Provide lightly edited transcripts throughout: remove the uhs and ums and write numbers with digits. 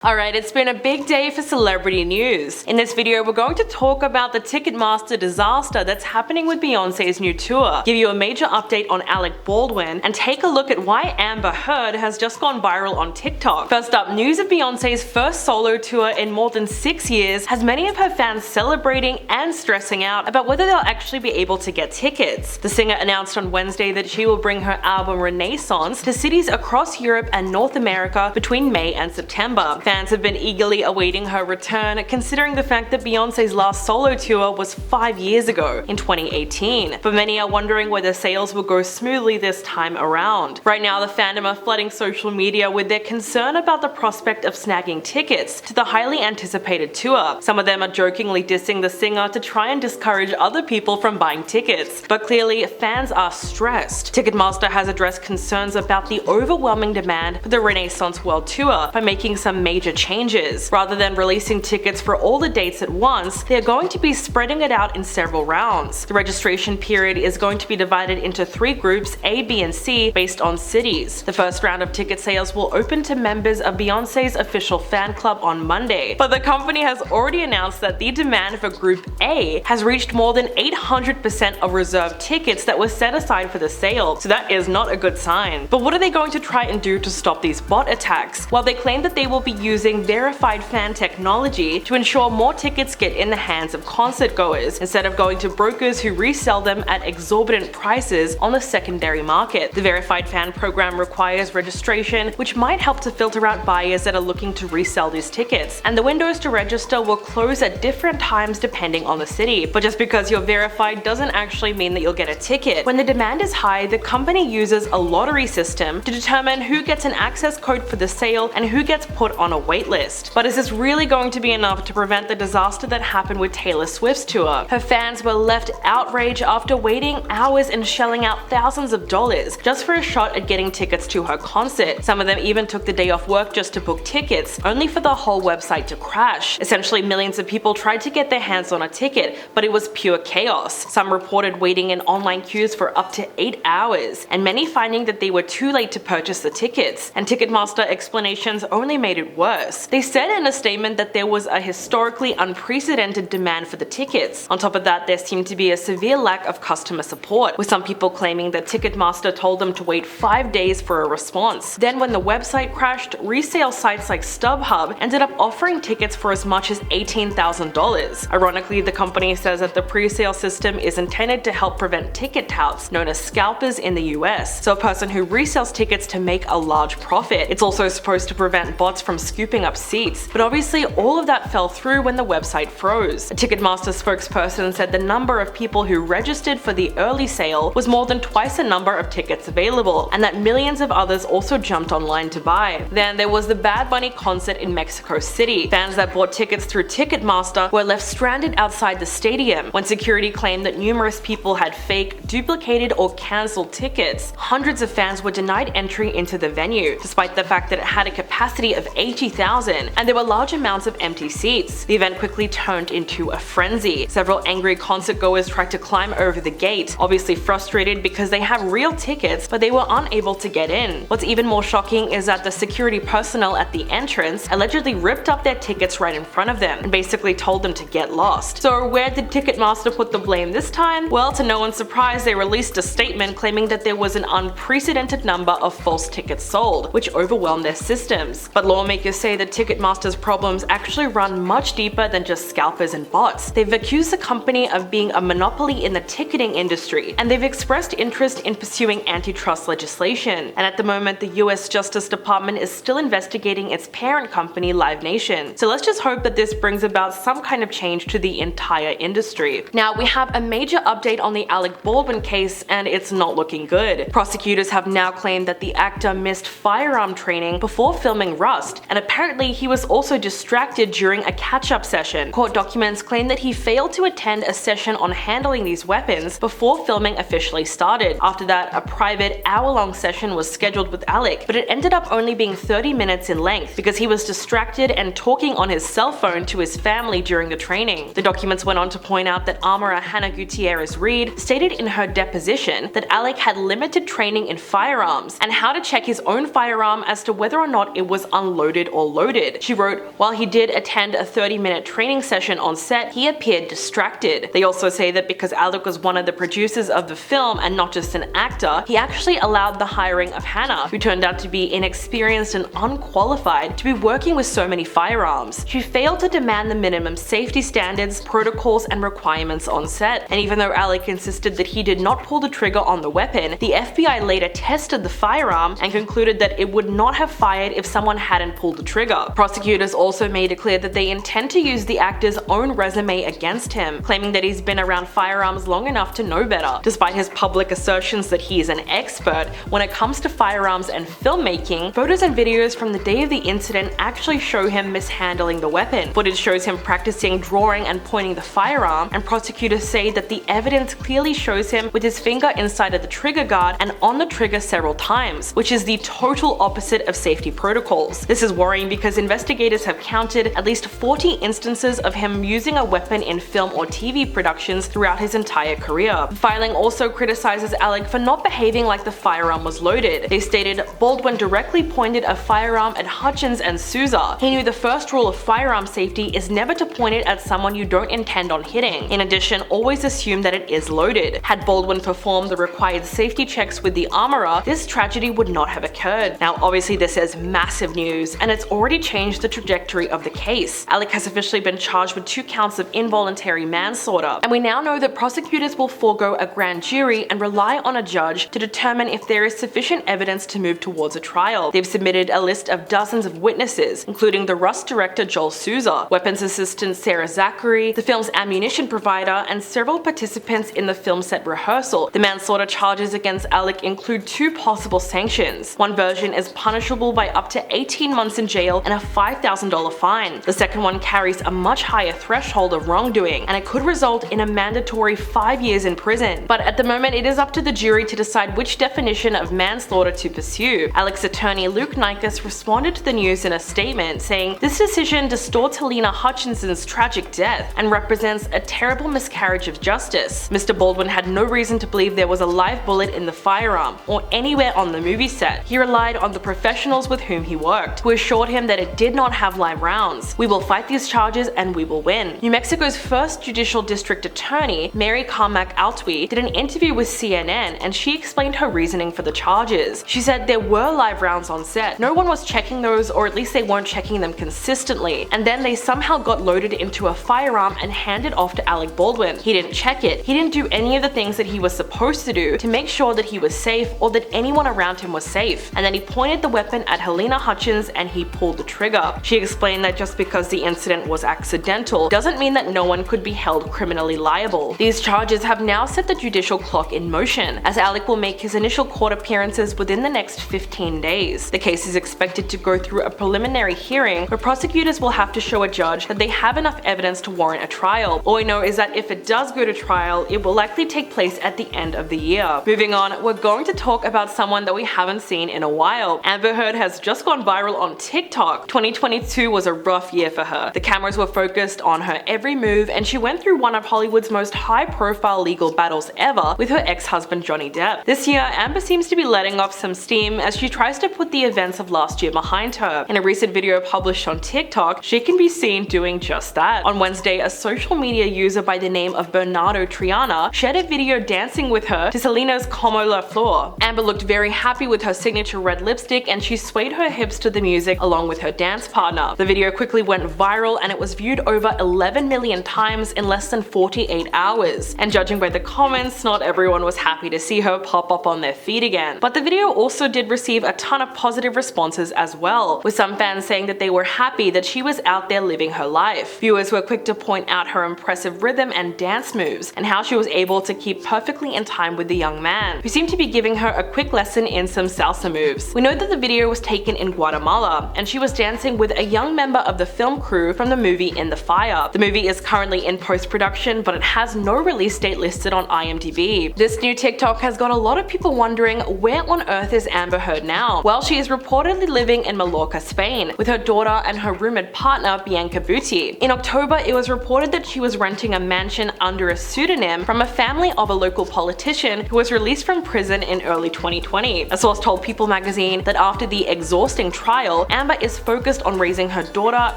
Alright, it's been a big day for celebrity news. In this video, we're going to talk about the Ticketmaster disaster that's happening with Beyonce's new tour, give you a major update on Alec Baldwin, and take a look at why Amber Heard has just gone viral on TikTok. First up, news of Beyonce's first solo tour in more than 6 years has many of her fans celebrating and stressing out about whether they'll actually be able to get tickets. The singer announced on Wednesday that she will bring her album Renaissance to cities across Europe and North America between May and September. Fans have been eagerly awaiting her return, considering the fact that Beyonce's last solo tour was 5 years ago, in 2018. But many are wondering whether sales will go smoothly this time around. Right now, the fandom are flooding social media with their concern about the prospect of snagging tickets to the highly anticipated tour. Some of them are jokingly dissing the singer to try and discourage other people from buying tickets. But clearly, fans are stressed. Ticketmaster has addressed concerns about the overwhelming demand for the Renaissance World Tour by making some major changes. Rather than releasing tickets for all the dates at once, they are going to be spreading it out in several rounds. The registration period is going to be divided into 3 groups, A, B, and C, based on cities. The first round of ticket sales will open to members of Beyonce's official fan club on Monday, but the company has already announced that the demand for Group A has reached more than 800% of reserved tickets that were set aside for the sale, so that is not a good sign. But what are they going to try and do to stop these bot attacks? Well, they claim that they will be using verified fan technology to ensure more tickets get in the hands of concert goers, instead of going to brokers who resell them at exorbitant prices on the secondary market. The verified fan program requires registration, which might help to filter out buyers that are looking to resell these tickets, and the windows to register will close at different times depending on the city. But just because you're verified doesn't actually mean that you'll get a ticket. When the demand is high, the company uses a lottery system to determine who gets an access code for the sale and who gets put on a waitlist. But is this really going to be enough to prevent the disaster that happened with Taylor Swift's tour? Her fans were left outraged after waiting hours and shelling out thousands of dollars just for a shot at getting tickets to her concert. Some of them even took the day off work just to book tickets, only for the whole website to crash. Essentially, millions of people tried to get their hands on a ticket, but it was pure chaos. Some reported waiting in online queues for up to 8 hours, and many finding that they were too late to purchase the tickets, and Ticketmaster explanations only made it worse. They said in a statement that there was a historically unprecedented demand for the tickets. On top of that, there seemed to be a severe lack of customer support, with some people claiming that Ticketmaster told them to wait 5 days for a response. Then when the website crashed, resale sites like StubHub ended up offering tickets for as much as $18,000. Ironically, the company says that the pre-sale system is intended to help prevent ticket touts, known as scalpers in the US, so a person who resells tickets to make a large profit. It's also supposed to prevent bots from scooping up seats, but obviously all of that fell through when the website froze. A Ticketmaster spokesperson said the number of people who registered for the early sale was more than twice the number of tickets available, and that millions of others also jumped online to buy. Then there was the Bad Bunny concert in Mexico City. Fans that bought tickets through Ticketmaster were left stranded outside the stadium when security claimed that numerous people had fake, duplicated, or cancelled tickets. Hundreds of fans were denied entry into the venue, despite the fact that it had a capacity of 80,000, and there were large amounts of empty seats. The event quickly turned into a frenzy. Several angry concertgoers tried to climb over the gate, obviously frustrated because they have real tickets but they were unable to get in. What's even more shocking is that the security personnel at the entrance allegedly ripped up their tickets right in front of them and basically told them to get lost. So where did Ticketmaster put the blame this time? Well, to no one's surprise, they released a statement claiming that there was an unprecedented number of false tickets sold, which overwhelmed their systems. But lawmakers say that Ticketmaster's problems actually run much deeper than just scalpers and bots. They've accused the company of being a monopoly in the ticketing industry, and they've expressed interest in pursuing antitrust legislation. And at the moment, the US Justice Department is still investigating its parent company, Live Nation. So let's just hope that this brings about some kind of change to the entire industry. Now, we have a major update on the Alec Baldwin case, and it's not looking good. Prosecutors have now claimed that the actor missed firearm training before filming Rust, and apparently he was also distracted during a catch-up session. Court documents claim that he failed to attend a session on handling these weapons before filming officially started. After that, a private hour-long session was scheduled with Alec, but it ended up only being 30 minutes in length because he was distracted and talking on his cell phone to his family during the training. The documents went on to point out that armorer Hannah Gutierrez-Reed stated in her deposition that Alec had limited training in firearms and how to check his own firearm as to whether or not it was unloaded or loaded. She wrote, while he did attend a 30-minute training session on set, he appeared distracted. They also say that because Alec was one of the producers of the film and not just an actor, he actually allowed the hiring of Hannah, who turned out to be inexperienced and unqualified to be working with so many firearms. She failed to demand the minimum safety standards, protocols, and requirements on set. And even though Alec insisted that he did not pull the trigger on the weapon, the FBI later tested the firearm and concluded that it would not have fired if someone hadn't pulled the trigger. Prosecutors also made it clear that they intend to use the actor's own resume against him, claiming that he's been around firearms long enough to know better. Despite his public assertions that he is an expert when it comes to firearms and filmmaking, photos and videos from the day of the incident actually show him mishandling the weapon. Footage shows him practicing drawing and pointing the firearm, and prosecutors say that the evidence clearly shows him with his finger inside of the trigger guard and on the trigger several times, which is the total opposite of safety protocols. This is worrying because investigators have counted at least 40 instances of him using a weapon in film or TV productions throughout his entire career. The filing also criticizes Alec for not behaving like the firearm was loaded. They stated, Baldwin directly pointed a firearm at Hutchins and Souza. He knew the first rule of firearm safety is never to point it at someone you don't intend on hitting. In addition, always assume that it is loaded. Had Baldwin performed the required safety checks with the armorer, this tragedy would not have occurred. Now obviously this is massive news, and it's already changed the trajectory of the case. Alec has officially been charged with 2 counts of involuntary manslaughter, and we now know that prosecutors will forego a grand jury and rely on a judge to determine if there is sufficient evidence to move towards a trial. They've submitted a list of dozens of witnesses, including the Rust director Joel Souza, weapons assistant Sarah Zachary, the film's ammunition provider, and several participants in the film set rehearsal. The manslaughter charges against Alec include 2 possible sanctions. One version is punishable by up to 18 months in jail and a $5,000 fine. The second one carries a much higher threshold of wrongdoing, and it could result in a mandatory 5 years in prison. But at the moment, it is up to the jury to decide which definition of manslaughter to pursue. Alec's attorney Luke Nykus responded to the news in a statement, saying, "This decision distorts Helena Hutchinson's tragic death and represents a terrible miscarriage of justice. Mr. Baldwin had no reason to believe there was a live bullet in the firearm or anywhere on the movie set. He relied on the professionals with whom he worked, who assured him that it did not have live rounds. We will fight these charges and we will win." New Mexico's first judicial district attorney, Mary Carmack Altwy, did an interview with CNN, and she explained her reasoning for the charges. She said there were live rounds on set. No one was checking those, or at least they weren't checking them consistently, and then they somehow got loaded into a firearm and handed off to Alec Baldwin. He didn't check it. He didn't do any of the things that he was supposed to do to make sure that he was safe or that anyone around him was safe. And then he pointed the weapon at Helena Hutchins and he pulled the trigger. She explained that just because the incident was accidental doesn't mean that no one could be held criminally liable. These charges have now set the judicial clock in motion, as Alec will make his initial court appearances within the next 15 days. The case is expected to go through a preliminary hearing where prosecutors will have to show a judge that they have enough evidence to warrant a trial. All we know is that if it does go to trial, it will likely take place at the end of the year. Moving on, we're going to talk about someone that we haven't seen in a while. Amber Heard has just gone viral on TikTok. 2022 was a rough year for her. The cameras were focused on her every move, and she went through one of Hollywood's most high-profile legal battles ever with her ex-husband Johnny Depp. This year, Amber seems to be letting off some steam as she tries to put the events of last year behind her. In a recent video published on TikTok, she can be seen doing just that. On Wednesday, a social media user by the name of Bernardo Triana shared a video dancing with her to Selena's Como La Flor. Amber looked very happy with her signature red lipstick, and she swayed her hips to the music along with her dance partner. The video quickly went viral, and it was viewed over 11 million times in less than 48 hours. And judging by the comments, not everyone was happy to see her pop up on their feed again. But the video also did receive a ton of positive responses as well, with some fans saying that they were happy that she was out there living her life. Viewers were quick to point out her impressive rhythm and dance moves, and how she was able to keep perfectly in time with the young man, who seemed to be giving her a quick lesson in some salsa moves. We know that the video was taken in Guatemala, and she was dancing with a young member of the film crew from the movie In the Fire. The movie is currently in post-production, but it has no release date listed on IMDb. This new TikTok has got a lot of people wondering, where on earth is Amber Heard now? Well, she is reportedly living in Mallorca, Spain, with her daughter and her rumored partner Bianca Butti. In October, it was reported that she was renting a mansion under a pseudonym from a family of a local politician who was released from prison in early 2020. A source told People magazine that after the exhausting trial, Amber is focused on raising her daughter,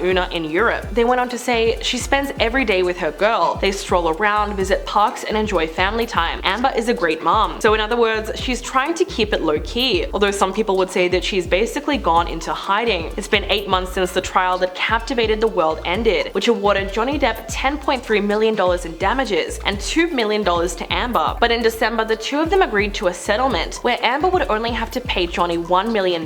Una, in Europe. They went on to say she spends every day with her girl. They stroll around, visit parks, and enjoy family time. Amber is a great mom. So in other words, she's trying to keep it low-key, although some people would say that she's basically gone into hiding. It's been 8 months since the trial that captivated the world ended, which awarded Johnny Depp $10.3 million in damages and $2 million to Amber. But in December, the two of them agreed to a settlement where Amber would only have to pay Johnny $1 million,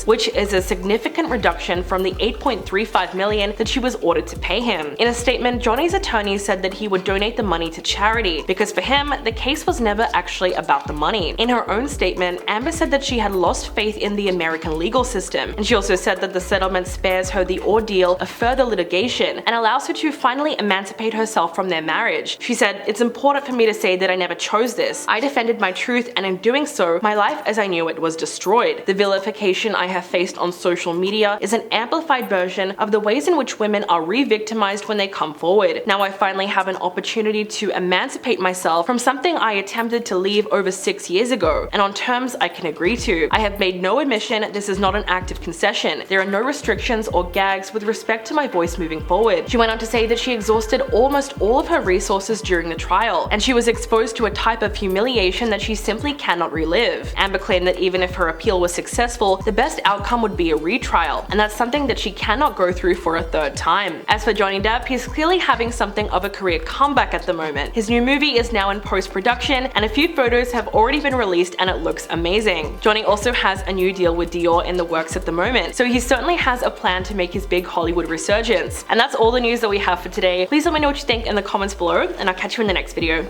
which is a significant reduction from the $8.35 million that she was ordered to pay him. In a statement, Johnny's attorney said that he would donate the money to charity because for him, the case was never actually about the money. In her own statement, Amber said that she had lost faith in the American legal system, and she also said that the settlement spares her the ordeal of further litigation and allows her to finally emancipate herself from their marriage. She said, "It's important for me to say that I never chose this. I defended my truth, and in doing so, my life as I knew it was destroyed. The vilification I have faced on social media is an amplified version of the ways in which women are re-victimized when they come forward. Now I finally have an opportunity to emancipate myself from something I attempted to leave over 6 years ago, and on terms I can agree to. I have made no admission, this is not an act of concession. There are no restrictions or gags with respect to my voice moving forward." She went on to say that she exhausted almost all of her resources during the trial, and she was exposed to a type of humiliation that she simply cannot relive. Amber claimed that even if her appeal was successful, the best outcome would be a retrial, and that's something that she cannot go through for a third time. As for Johnny Depp, he's clearly having something of a career comeback at the moment. His new movie is now in post-production, and a few photos have already been released and it looks amazing. Johnny also has a new deal with Dior in the works at the moment, so he certainly has a plan to make his big Hollywood resurgence. And that's all the news that we have for today. Please let me know what you think in the comments below, and I'll catch you in the next video.